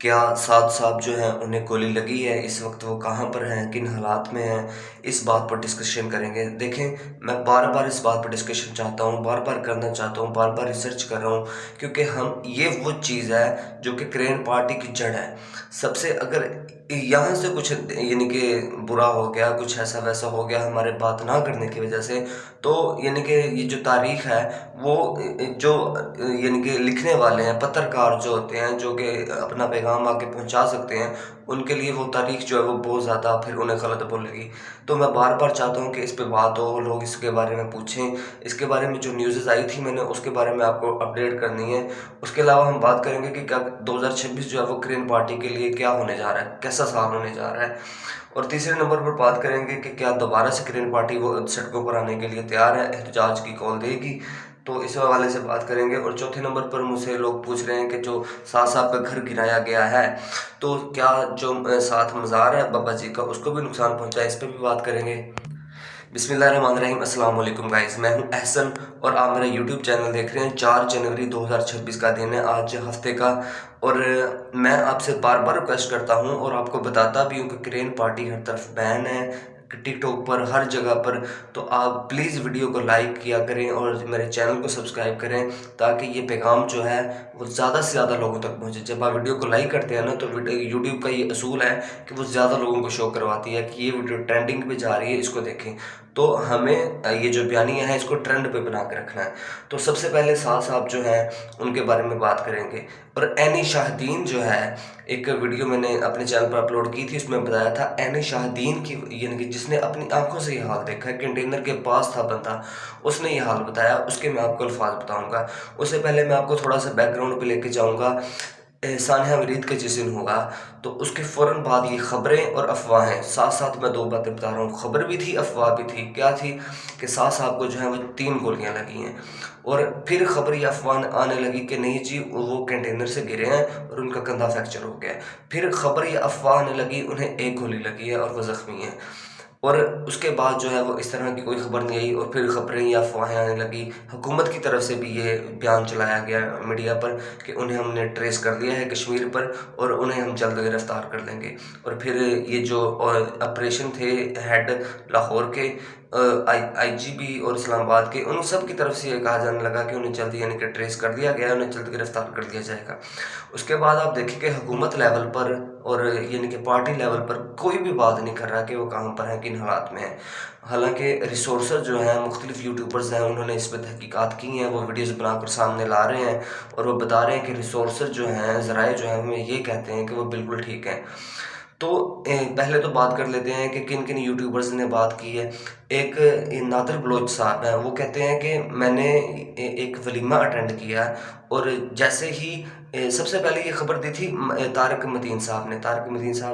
کیا سعد صاحب جو ہیں انہیں گولی لگی ہے؟ اس وقت وہ کہاں پر ہیں، کن حالات میں ہیں؟ اس بات پر ڈسکشن کریں گے۔ دیکھیں، میں بار بار اس بات پر ڈسکشن چاہتا ہوں، بار بار کرنا چاہتا ہوں، بار بار ریسرچ کر رہا ہوں، کیونکہ یہ وہ چیز ہے جو کہ کرین پارٹی کی جڑ ہے۔ سب سے اگر یہاں سے کچھ یعنی کہ برا ہو گیا، کچھ ایسا ویسا ہو گیا ہمارے بات نہ کرنے کی وجہ سے، تو یعنی کہ یہ جو تاریخ ہے وہ جو یعنی کہ لکھنے والے ہیں، پترکار جو ہوتے ہیں، جو کہ اپنا پیغام آگے پہنچا سکتے ہیں، ان کے لیے وہ تاریخ جو ہے وہ بہت زیادہ پھر انہیں غلط بولے گی۔ تو میں بار بار چاہتا ہوں کہ اس پہ بات ہو، لوگ اس کے بارے میں پوچھیں، اس کے بارے میں جو نیوزز آئی تھی میں نے اس کے بارے میں آپ کو اپڈیٹ کرنی ہے۔ اس کے علاوہ ہم بات کریں گے کہ کیا 2026 جو ہے وہ کرین پارٹی کے لیے کیا ہونے جا رہا ہے، کیسا سال ہونے جا رہا ہے۔ اور تیسرے نمبر پر بات کریں گے کہ کیا دوبارہ سے کرین پارٹی وہ سڑکوں پر آنے کے لیے تیار ہے، احتجاج کی کال دے گی، تو اس حوالے سے بات کریں گے۔ اور چوتھے نمبر پر مجھ سے لوگ پوچھ رہے ہیں کہ جو سعد صاحب کا گھر گرایا گیا ہے، تو کیا جو ساتھ مزار ہے بابا جی کا، اس کو بھی نقصان پہنچا ہے، اس پہ بھی بات کریں گے۔ بسم اللہ الرحمن الرحیم۔ السلام علیکم گائز، میں ہوں احسن اور آپ میرا یوٹیوب چینل دیکھ رہے ہیں۔ 4 جنوری 2026 کا دن ہے آج، ہفتے کا، اور میں آپ سے بار بار ریکویسٹ کرتا ہوں اور آپ کو بتاتا بھی ہوں کہ کرین پارٹی ہر طرف بین ہے، ٹک ٹاک پر، ہر جگہ پر۔ تو آپ پلیز ویڈیو کو لائک کیا کریں اور میرے چینل کو سبسکرائب کریں، تاکہ یہ پیغام جو ہے وہ زیادہ سے زیادہ لوگوں تک پہنچے۔ جب آپ ویڈیو کو لائک کرتے ہیں نا، تو یوٹیوب کا یہ اصول ہے کہ وہ زیادہ لوگوں کو شو کرواتی ہے کہ یہ ویڈیو ٹرینڈنگ پہ جا رہی ہے، اس کو دیکھیں۔ تو ہمیں یہ جو بیانیہ ہے اس کو ٹرینڈ پہ بنا کے رکھنا ہے۔ تو سب سے پہلے سعد صاحب جو ہیں ان کے بارے میں بات کریں گے۔ اور عین شاہدین جو ہے، ایک ویڈیو میں نے اپنے چینل پر اپلوڈ کی تھی، اس میں بتایا تھا عین شاہدین کی، یعنی کہ جس نے اپنی آنکھوں سے یہ حال دیکھا ہے، کنٹینر کے پاس تھا بندہ، اس نے یہ حال بتایا، اس کے میں آپ کو الفاظ بتاؤں گا۔ اس سے پہلے میں آپ کو تھوڑا سا بیک گراؤنڈ پہ لے کے جاؤں گا۔ سانحہ ورید کا جس دن ہوگا، تو اس کے فوراً بعد یہ خبریں اور افواہیں، ساتھ ساتھ میں 2 باتیں بتا رہا ہوں، خبر بھی تھی، افواہ بھی تھی۔ کیا تھی؟ کہ سعد صاحب کو جو ہے وہ 3 گولیاں لگی ہیں، اور پھر خبر یا افواہ آنے لگی کہ نہیں جی وہ کنٹینر سے گرے ہیں اور ان کا کندھا فریکچر ہو گیا ہے۔ پھر خبر یا افواہ آنے لگی انہیں 1 گولی لگی ہے اور وہ زخمی ہیں، اور اس کے بعد جو ہے وہ اس طرح کی کوئی خبر نہیں آئی، اور پھر خبریں یا افواہیں آنے لگی۔ حکومت کی طرف سے بھی یہ بیان چلایا گیا میڈیا پر کہ انہیں ہم نے ٹریس کر لیا ہے کشمیر پر، اور انہیں ہم جلد گرفتار کر لیں گے۔ اور پھر یہ جو آپریشن تھے ہیڈ لاہور کے، آئی جی بی اور اسلام آباد کے، ان سب کی طرف سے یہ کہا جانے لگا کہ انہیں جلد یعنی کہ ٹریس کر لیا گیا ہے، انہیں جلد گرفتار کر لیا جائے گا۔ اس کے بعد آپ دیکھیں کہ حکومت لیول پر اور یعنی کہ پارٹی لیول پر کوئی بھی بات نہیں کر رہا کہ وہ کہاں پر ہیں، کن حالات میں ہیں۔ حالانکہ ریسورسز جو ہیں، مختلف یوٹیوبرز ہیں، انہوں نے اس پہ تحقیقات کی ہیں، وہ ویڈیوز بنا کر سامنے لا رہے ہیں، اور وہ بتا رہے ہیں کہ ریسورسز جو ہیں، ذرائع جو ہیں، ہمیں یہ کہتے ہیں کہ وہ بالکل ٹھیک ہیں۔ تو پہلے تو بات کر لیتے ہیں کہ کن کن یوٹیوبرز نے بات کی ہے۔ ایک نادر بلوچ صاحب ہیں، وہ کہتے ہیں کہ میں نے ایک ولیمہ اٹینڈ کیا، اور جیسے ہی سب سے پہلے یہ خبر دی تھی طارق متین صاحب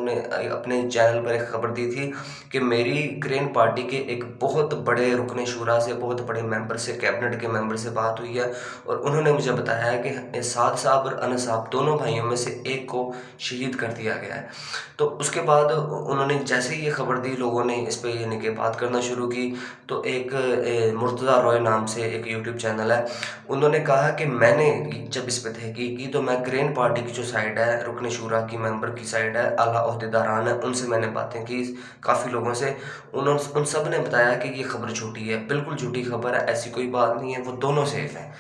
نے، اپنے چینل پر ایک خبر دی تھی کہ میری کرین پارٹی کے ایک بہت بڑے رکن شورا سے، بہت بڑے ممبر سے، کیبنٹ کے ممبر سے بات ہوئی ہے، اور انہوں نے مجھے بتایا کہ سعد صاحب اور انس صاحب دونوں بھائیوں میں سے ایک کو شہید کر دیا گیا ہے۔ تو اس کے بعد انہوں نے جیسے ہی یہ خبر دی، لوگوں نے اس پہ یعنی کہ بات کرنا شروع کی۔ تو ایک مرتضیٰ روئے نام سے ایک یوٹیوب چینل ہے، انہوں نے کہا کہ میں نے جب اس پہ تحقیق کی تو میں کرین پارٹی کی جو سائڈ ہے، رکن شورا کی ممبر کی سائڈ ہے، اعلیٰ عہدیداران ہیں، ان سے میں نے باتیں کی، کافی لوگوں سے، ان سب نے بتایا کہ یہ خبر جھوٹی ہے، بالکل جھوٹی خبر ہے، ایسی کوئی بات نہیں ہے، وہ دونوں سیف ہیں،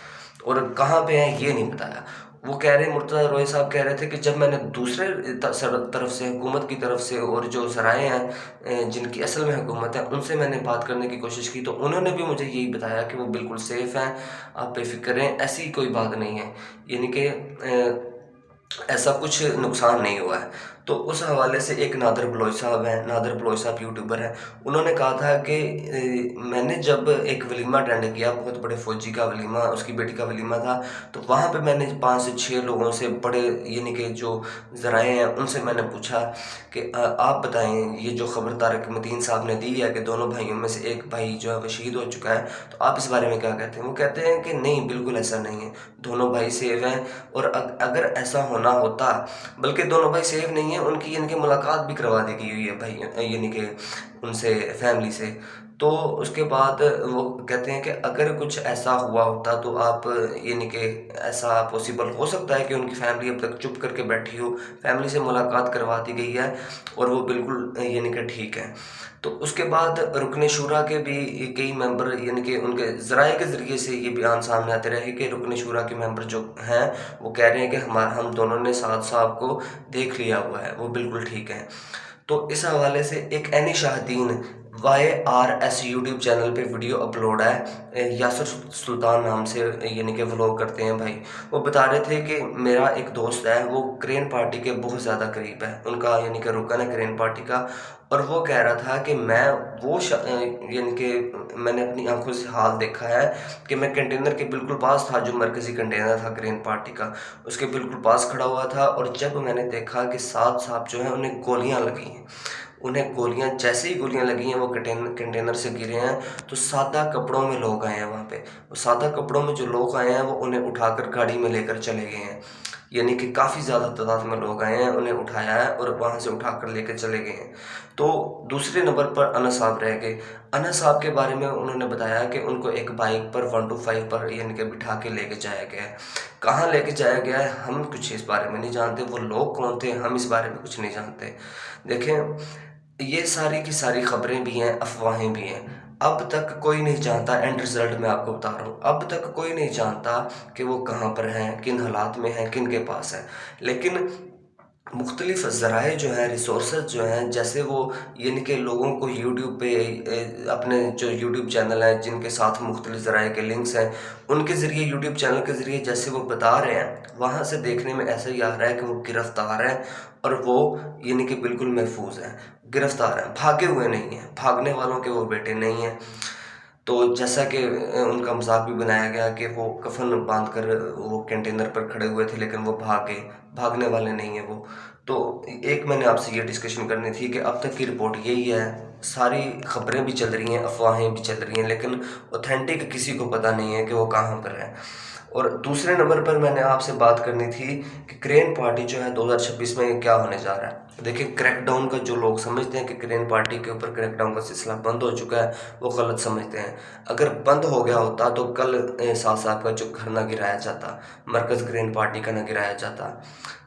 اور کہاں پہ ہیں یہ نہیں بتایا۔ وہ کہہ رہے، مرتضیٰ روئے صاحب کہہ رہے تھے کہ جب میں نے دوسرے طرف سے، حکومت کی طرف سے، اور جو ذرائع ہیں جن کی اصل میں حکومت ہے، ان سے میں نے بات کرنے کی کوشش کی، تو انہوں نے بھی مجھے یہی بتایا کہ وہ بالکل سیف ہیں، آپ بے فکر رہیں، ایسی کوئی بات نہیں ہے، یعنی کہ ایسا کچھ نقصان نہیں ہوا ہے۔ تو اس حوالے سے ایک نادر بلوچ صاحب ہیں، نادر بلوچ صاحب یوٹیوبر ہیں، انہوں نے کہا تھا کہ میں نے جب ایک ولیمہ اٹینڈ کیا، بہت بڑے فوجی کا ولیمہ، اس کی بیٹی کا ولیمہ تھا، تو وہاں پہ میں نے 5 سے 6 لوگوں سے، بڑے یعنی کہ جو ذرائع ہیں ان سے میں نے پوچھا کہ آپ بتائیں یہ جو خبر طارق متین صاحب نے دی ہے کہ دونوں بھائیوں میں سے ایک بھائی جو ہے وہ شہید ہو چکا ہے، تو آپ اس بارے میں کیا کہتے ہیں؟ وہ کہتے ہیں کہ نہیں، بالکل ایسا نہیں ہے، دونوں بھائی سیف ہیں، اور اگر ایسا ہونا ہوتا، بلکہ دونوں بھائی سیف نہیں ہیں، ان کی یعنی کہ ملاقات بھی کروا دی گئی ہوئی ہے بھائی، یعنی کہ ان سے، فیملی سے۔ تو اس کے بعد وہ کہتے ہیں کہ اگر کچھ ایسا ہوا ہوتا تو آپ یعنی کہ ایسا پاسبل ہو سکتا ہے کہ ان کی فیملی اب تک چپ کر کے بیٹھی ہو، فیملی سے ملاقات کروا دی گئی ہے اور وہ بالکل یعنی کہ ٹھیک ہے۔ تو اس کے بعد رکن شورا کے بھی کئی ممبر یعنی کہ ان کے ذرائع کے ذریعے سے یہ بیان سامنے آتے رہے کہ رکن شورا کے ممبر جو ہیں وہ کہہ رہے ہیں کہ ہم دونوں نے سعد صاحب کو دیکھ لیا ہوا ہے، وہ بالکل ٹھیک ہے۔ تو اس حوالے سے ایک اینی شاہدین YRS یوٹیوب چینل پہ ویڈیو اپلوڈ ہے، یاسر سلطان نام سے یعنی کہ ولاگ کرتے ہیں بھائی، وہ بتا رہے تھے کہ میرا ایک دوست ہے وہ کرین پارٹی کے بہت زیادہ قریب ہے، ان کا یعنی کہ رکن ہے کرین پارٹی کا، اور وہ کہہ رہا تھا کہ میں یعنی کہ میں نے اپنی آنکھوں سے حال دیکھا ہے کہ میں کنٹینر کے بالکل پاس تھا، جو مرکزی کنٹینر تھا کرین پارٹی کا، اس کے بالکل پاس کھڑا ہوا تھا، اور جب میں نے دیکھا کہ سعد صاحب جو ہیں انہیں گولیاں لگی ہیں، انہیں گولیاں جیسے ہی گولیاں لگی ہیں وہ کنٹینر سے گرے ہیں، تو سادہ کپڑوں میں لوگ آئے ہیں وہاں پہ، وہ سادہ کپڑوں میں جو لوگ آئے ہیں وہ انہیں اٹھا کر گاڑی میں لے کر چلے گئے ہیں، یعنی کہ کافی زیادہ تعداد میں لوگ آئے ہیں، انہیں اٹھایا ہے اور وہاں سے اٹھا کر لے کر چلے گئے ہیں۔ تو دوسرے نمبر پر انس صاحب رہ گئے۔ انس صاحب کے بارے میں انہوں نے بتایا کہ ان کو ایک بائک پر 125 پر یعنی کہ بٹھا کے لے کے جایا گیا ہے، کہاں لے کے جایا گیا ہے ہم کچھ اس بارے میں نہیں جانتے، وہ لوگ کون تھے ہم اس بارے میں کچھ نہیں جانتے۔ دیکھیں یہ ساری کی ساری خبریں بھی ہیں، افواہیں بھی ہیں، اب تک کوئی نہیں جانتا، اینڈ رزلٹ میں آپ کو بتا رہا ہوں، اب تک کوئی نہیں جانتا کہ وہ کہاں پر ہیں، کن حالات میں ہیں، کن کے پاس ہیں، لیکن مختلف ذرائع جو ہیں، ریسورسز جو ہیں، جیسے وہ یعنی کہ لوگوں کو یوٹیوب پہ اپنے جو یوٹیوب چینل ہیں جن کے ساتھ مختلف ذرائع کے لنکس ہیں، ان کے ذریعے یوٹیوب چینل کے ذریعے جیسے وہ بتا رہے ہیں، وہاں سے دیکھنے میں ایسا ہی آ رہا ہے کہ وہ گرفتار ہیں، اور وہ یعنی کہ بالکل محفوظ ہیں، گرفتار ہیں، بھاگے ہوئے نہیں ہیں، بھاگنے والوں کے وہ بیٹے نہیں ہیں۔ تو جیسا کہ ان کا مذاق بھی بنایا گیا کہ وہ کفن باندھ کر وہ کنٹینر پر کھڑے ہوئے تھے لیکن وہ بھاگے، بھاگنے والے نہیں ہیں وہ۔ تو ایک میں نے آپ سے یہ ڈسکشن کرنی تھی کہ اب تک کی رپورٹ یہی ہے، ساری خبریں بھی چل رہی ہیں، افواہیں بھی چل رہی ہیں، لیکن اوتھینٹک کسی کو پتہ نہیں ہے کہ وہ کہاں پر ہے۔ اور دوسرے نمبر پر میں نے آپ سے بات کرنی تھی کہ کرین پارٹی جو ہے 2026 میں کیا ہونے جا رہا ہے۔ دیکھیں کریک ڈاؤن کا جو لوگ سمجھتے ہیں کہ کرین پارٹی کے اوپر کریک ڈاؤن کا سلسلہ بند ہو چکا ہے، وہ غلط سمجھتے ہیں۔ اگر بند ہو گیا ہوتا تو کل سعد صاحب کا جو گھر نہ گرایا جاتا، مرکز کرین پارٹی کا نہ گرایا جاتا۔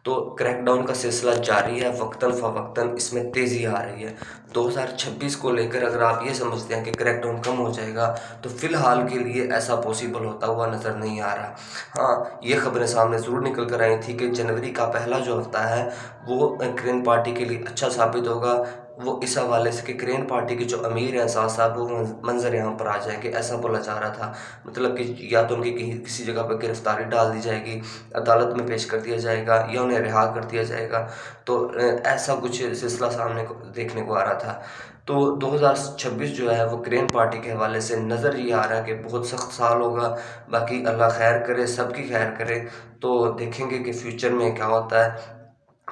تو کریک ڈاؤن کا سلسلہ جاری ہے، وقتاً فوقتاً اس میں تیزی آ رہی ہے۔ 2026 کو لے کر اگر آپ یہ سمجھتے ہیں کہ کریک ڈاؤن کم ہو جائے گا تو فی الحال کے لیے ایسا پاسبل ہوتا ہوا نظر نہیں آ رہا۔ ہاں یہ خبریں سامنے ضرور نکل کر آئی تھی کہ جنوری کا پہلا جو ہفتہ ہے وہ کرین پارٹی کے لیے اچھا ثابت ہوگا، وہ اس حوالے سے کہ کرین پارٹی کے جو امیر ہیں سعد صاحب وہ منظر یہاں پر آ جائیں گے، ایسا بولا جا رہا تھا، مطلب کہ یا تو ان کی کسی جگہ پہ گرفتاری ڈال دی جائے گی، عدالت میں پیش کر دیا جائے گا، یا انہیں رہا کر دیا جائے گا، تو ایسا کچھ سلسلہ سامنے دیکھنے کو آ رہا تھا۔ تو 2026 جو ہے وہ کرین پارٹی کے حوالے سے نظر یہ آ رہا ہے کہ بہت سخت سال ہوگا، باقی اللہ خیر کرے، سب کی خیر کرے، تو دیکھیں گے کہ فیوچر میں کیا ہوتا ہے۔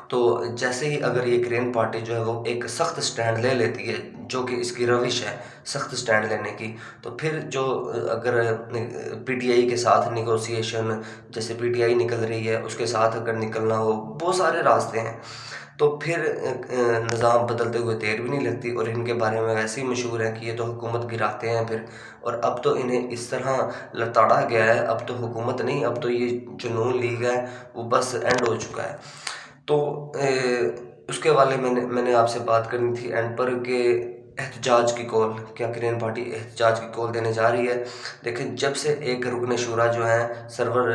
تو جیسے ہی اگر یہ کرین پارٹی جو ہے وہ ایک سخت سٹینڈ لے لیتی ہے، جو کہ اس کی روش ہے سخت سٹینڈ لینے کی، تو پھر جو اگر پی ٹی آئی کے ساتھ نیگوسیشن، جیسے پی ٹی آئی نکل رہی ہے اس کے ساتھ اگر نکلنا ہو، بہت سارے راستے ہیں، تو پھر نظام بدلتے ہوئے دیر بھی نہیں لگتی، اور ان کے بارے میں ویسے ہی مشہور ہے کہ یہ تو حکومت گراتے ہیں پھر، اور اب تو انہیں اس طرح لتاڑا گیا ہے، اب تو حکومت نہیں، اب تو یہ جو نون لیگ ہے وہ بس اینڈ ہو چکا ہے۔ تو اس کے والے میں نے آپ سے بات کرنی تھی اینڈ پر کہ احتجاج کی کال، کیا کرین پارٹی احتجاج کی کال دینے جا رہی ہے؟ دیکھیں جب سے ایک رکن شورا جو ہیں سرور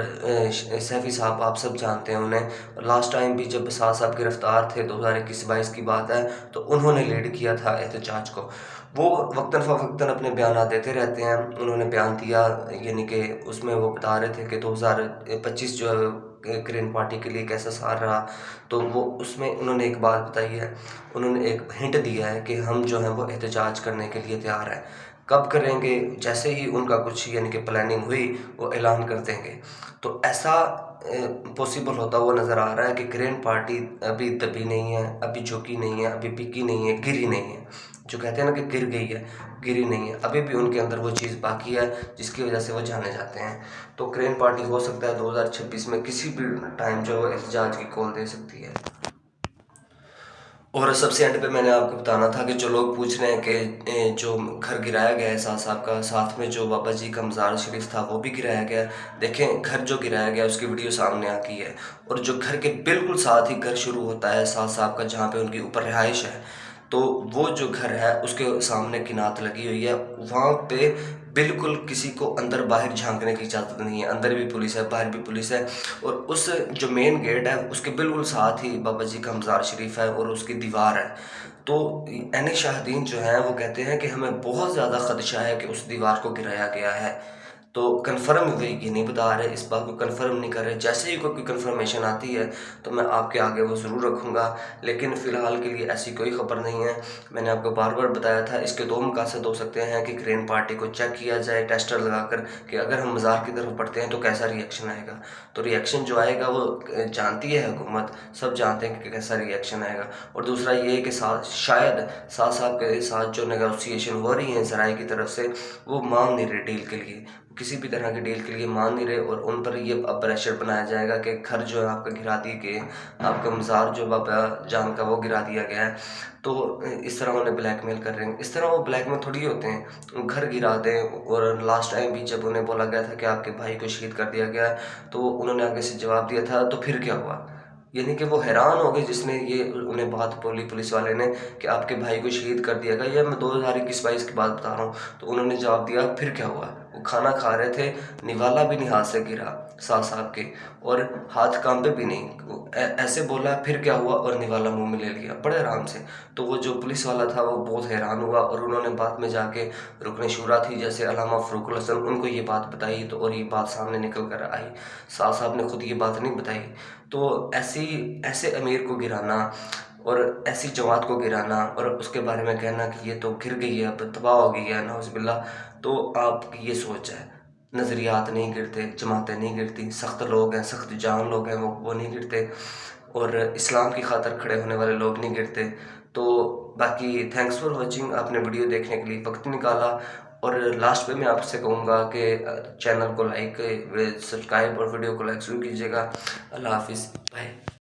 سیفی صاحب، آپ سب جانتے ہیں انہیں، لاسٹ ٹائم بھی جب سعد صاحب گرفتار تھے 2021-22 کی بات ہے، تو انہوں نے لیڈ کیا تھا احتجاج کو، وہ وقتاً فوقتاً اپنے بیانات دیتے رہتے ہیں، انہوں نے بیان دیا یعنی کہ اس میں وہ بتا رہے تھے کہ 2025 جو ہے کرین پارٹی کے لیے کیسا سال رہا، تو وہ اس میں انہوں نے ایک بات بتائی ہے، انہوں نے ایک ہنٹ دیا ہے کہ ہم جو ہیں وہ احتجاج کرنے کے لیے تیار ہیں، کب کریں گے، جیسے ہی ان کا کچھ یعنی کہ پلاننگ ہوئی وہ اعلان کر دیں گے۔ تو ایسا پاسبل ہوتا ہوا نظر آ رہا ہے کہ کرین پارٹی ابھی دبی نہیں ہے، ابھی جھکی نہیں ہے، ابھی بکی نہیں ہے، گری نہیں ہے، جو کہتے ہیں نا کہ گر گئی ہے، گری نہیں ہے، ابھی بھی ان کے اندر وہ چیز باقی ہے جس کی وجہ سے وہ جانے جاتے ہیں۔ تو کرین پارٹی ہو سکتا ہے 2026 میں کسی بھی ٹائم جو ہے وہ احتجاج کی کال دے سکتی ہے۔ اور سب سے اینڈ پہ میں نے آپ کو بتانا تھا کہ جو لوگ پوچھ رہے ہیں کہ جو گھر گرایا گیا ہے ساز صاحب کا، ساتھ میں جو بابا جی کا مزار شریف تھا وہ بھی گرایا گیا ہے۔ دیکھیں گھر جو گرایا گیا اس کی ویڈیو سامنے آ گئی ہے، اور جو گھر کے بالکل ساتھ ہی گھر شروع ہوتا ہے ساز صاحب کا، جہاں پہ ان کی اوپر رہائش ہے، تو وہ جو گھر ہے اس کے سامنے کنات لگی ہوئی ہے، وہاں پہ بالکل کسی کو اندر باہر جھانکنے کی اجازت نہیں ہے، اندر بھی پولیس ہے باہر بھی پولیس ہے، اور اس جو مین گیٹ ہے اس کے بالکل ساتھ ہی بابا جی کا مزار شریف ہے اور اس کی دیوار ہے۔ تو عین شاہدین جو ہیں وہ کہتے ہیں کہ ہمیں بہت زیادہ خدشہ ہے کہ اس دیوار کو گرایا گیا ہے، تو کنفرم وہ یہ نہیں بتا رہے، اس بات کو کنفرم نہیں کر رہے۔ جیسے ہی کوئی کنفرمیشن آتی ہے تو میں آپ کے آگے وہ ضرور رکھوں گا، لیکن فی الحال کے لیے ایسی کوئی خبر نہیں ہے۔ میں نے آپ کو بار بار بتایا تھا اس کے دو مقاصد ہو سکتے ہیں کہ گرین پارٹی کو چیک کیا جائے ٹیسٹر لگا کر کہ اگر ہم مزار کی طرف بڑھتے ہیں تو کیسا ری ایکشن آئے گا، تو ری ایکشن جو آئے گا وہ جانتی ہے حکومت، سب جانتے ہیں کہ کیسا ری ایکشن آئے گا۔ اور دوسرا یہ ہے کہ شاید ساز صاحب کے ساتھ جو نیگوسیشن ہو رہی ہیں ذرائع کی طرف سے، وہ مان نہیں رہے ڈیل کے لیے، کسی بھی طرح کی ڈیل کے لیے مان نہیں رہے، اور ان پر یہ اب پریشر بنایا جائے گا کہ گھر جو ہے آپ کا گرا دیے گئے، آپ کا مزار جو بابا جان کا وہ گرا دیا گیا ہے، تو اس طرح انہیں بلیک میل کر رہے ہیں۔ اس طرح وہ بلیک میل تھوڑی ہوتے ہیں، گھر گرا دیں، اور لاسٹ ٹائم بھی جب انہیں بولا گیا تھا کہ آپ کے بھائی کو شہید کر دیا گیا ہے، تو انہوں نے آگے سے جواب دیا تھا تو پھر کیا ہوا، یعنی کہ وہ حیران ہو گئے جس نے یہ انہیں بات بولی پولیس والے نے کہ آپ کے بھائی کو شہید کر دیا گیا، یہ میں 2021-22 کی بات بتا رہا ہوں، تو انہوں نے جواب دیا پھر کیا ہوا۔ وہ کھانا کھا رہے تھے، نوالا بھی نہیں ہاتھ سے گرا ساز صاحب کے، اور ہاتھ کانپے بھی نہیں، ایسے بولا پھر کیا ہوا اور نوالا منہ میں لے لیا بڑے آرام سے۔ تو وہ جو پولیس والا تھا وہ بہت حیران ہوا، اور انہوں نے بعد میں جا کے رکن شورا تھی جیسے علامہ فاروق الحسن، ان کو یہ بات بتائی، تو اور یہ بات سامنے نکل کر آئی، ساز صاحب نے خود یہ بات نہیں بتائی۔ تو ایسے امیر کو گرانا اور ایسی جماعت کو گرانا اور اس کے بارے میں کہنا کہ یہ تو گر گئی ہے، اب تباہ ہو گئی ہے نعوذ باللہ، تو آپ کی یہ سوچ ہے۔ نظریات نہیں گرتے، جماعتیں نہیں گرتی، سخت لوگ ہیں، سخت جان لوگ ہیں وہ نہیں گرتے، اور اسلام کی خاطر کھڑے ہونے والے لوگ نہیں گرتے۔ تو باقی تھینکس فار واچنگ، آپ نے ویڈیو دیکھنے کے لیے وقت نکالا، اور لاسٹ پہ میں آپ سے کہوں گا کہ چینل کو لائک سبسکرائب اور ویڈیو کو لائک ضرور کیجیے گا۔ اللہ حافظ، بائے۔